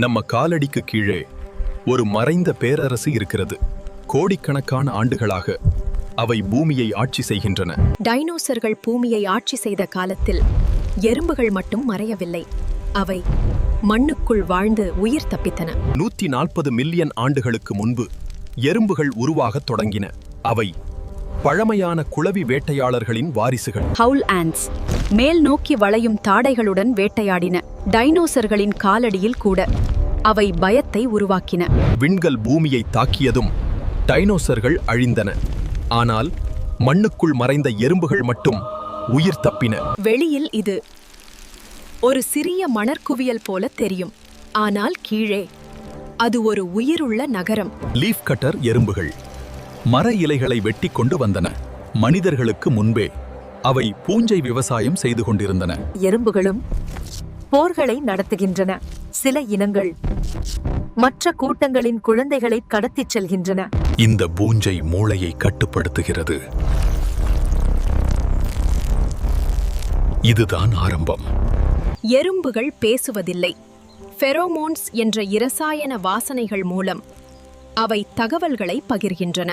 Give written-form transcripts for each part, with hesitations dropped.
நம்ம காலடிக்கு கீழே ஒரு மறைந்த பேரரசு இருக்கிறது. கோடிக்கணக்கான ஆண்டுகளாக அவை பூமியை ஆட்சி செய்கின்றன. டைனோசர்கள் பூமியை ஆட்சி செய்த காலத்தில் எறும்புகள் மட்டும் மறையவில்லை, அவை மண்ணுக்குள் வாழ்ந்து உயிர் தப்பித்தன. 140 மில்லியன் ஆண்டுகளுக்கு முன்பு எறும்புகள் உருவாகத் தொடங்கின. அவை பழமையான குளவி வேட்டையாளர்களின் வாரிசுகள். ஹவுல் ஆண்ட்ஸ் மேல் நோக்கி வளையும் தாடைகளுடன் வேட்டையாடின. டைனோசர்களின் காலடியில் கூட அவை பயத்தை உருவாக்கின. விண்கல் பூமியை தாக்கியதும் டைனோசர்கள் அழிந்தன. ஆனால் மண்ணுக்குள் மறைந்த எறும்புகள் மட்டும் உயிர் தப்பின. வெளியில் இது ஒரு சிறிய மணற்குவியல் போல தெரியும், ஆனால் கீழே அது ஒரு உயிருள்ள நகரம். லீஃப் கட்டர் எறும்புகள் மர இலைகளை வெட்டி கொண்டு வந்தன. மனிதர்களுக்கு முன்பே அவை பூஞ்சை விவசாயம் செய்து கொண்டிருந்தன. எறும்புகளும் போர்களை நடத்துகின்றன. சில இனங்கள் மற்ற கூட்டங்களின் குழந்தைகளை கடத்திச் செல்கின்றன. இந்த பூஞ்சை மூளையை கட்டுப்படுத்துகிறது. இதுதான் ஆரம்பம். எறும்புகள் பேசுவதில்லை. ஃபெரோமோன்ஸ் என்ற இரசாயன வாசனைகள் மூலம் அவை தகவல்களை பகிர்கின்றன.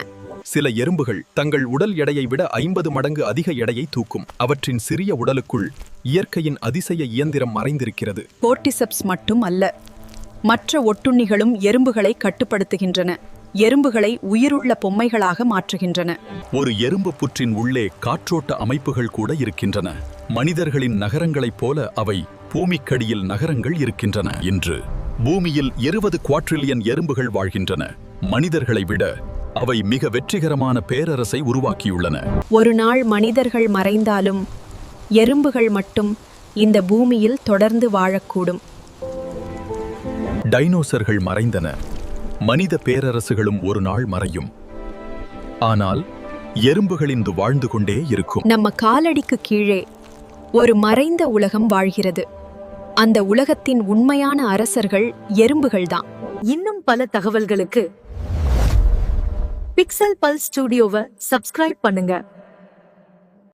சில எறும்புகள் தங்கள் உடல் எடையை விட 50 மடங்கு அதிக எடையை தூக்கும். அவற்றின் சிறிய உடலுக்குள் இயற்கையின் அதிசய இயந்திரம் மறைந்திருக்கிறது. கோர்டிசெப்ஸ் மட்டும் அல்ல, மற்ற ஒட்டுண்ணிகளும் எறும்புகளை கட்டுப்படுத்துகின்றன. எறும்புகளை உயிருள்ள பொம்மைகளாக மாற்றுகின்றன. ஒரு எறும்பு புற்றின் உள்ளே காற்றோட்ட அமைப்புகள் கூட இருக்கின்றன. மனிதர்களின் நகரங்களைப் போல அவை பூமிக்கடியில் நகரங்கள் இருக்கின்றன. இன்று பூமியில் 20 குவாட்ரில்லியன் எறும்புகள் வாழ்கின்றன. மனிதர்களை விட அவை மிக வெற்றிகரமான பேரரசை உருவாக்கியுள்ளன. ஒரு நாள் மனிதர்கள் மறைந்தாலும் எறும்புகள் மட்டும் இந்த பூமியில் தொடர்ந்து வாழக்கூடும். டைனோசர்கள் மறைந்தன, மனித பேரரசுகளும் ஒரு நாள் மறையும். ஆனால் எறும்புகளின் வாழ்ந்து கொண்டே இருக்கும். நம்ம காலடிக்கு கீழே ஒரு மறைந்த உலகம் வாழ்கிறது. அந்த உலகத்தின் உண்மையான அரசர்கள் எறும்புகள்தான். இன்னும் பல தகவல்களுக்கு பிக்சல் பல்ஸ் ஸ்டுடியோவை சப்ஸ்கிரைப் பண்ணுங்க.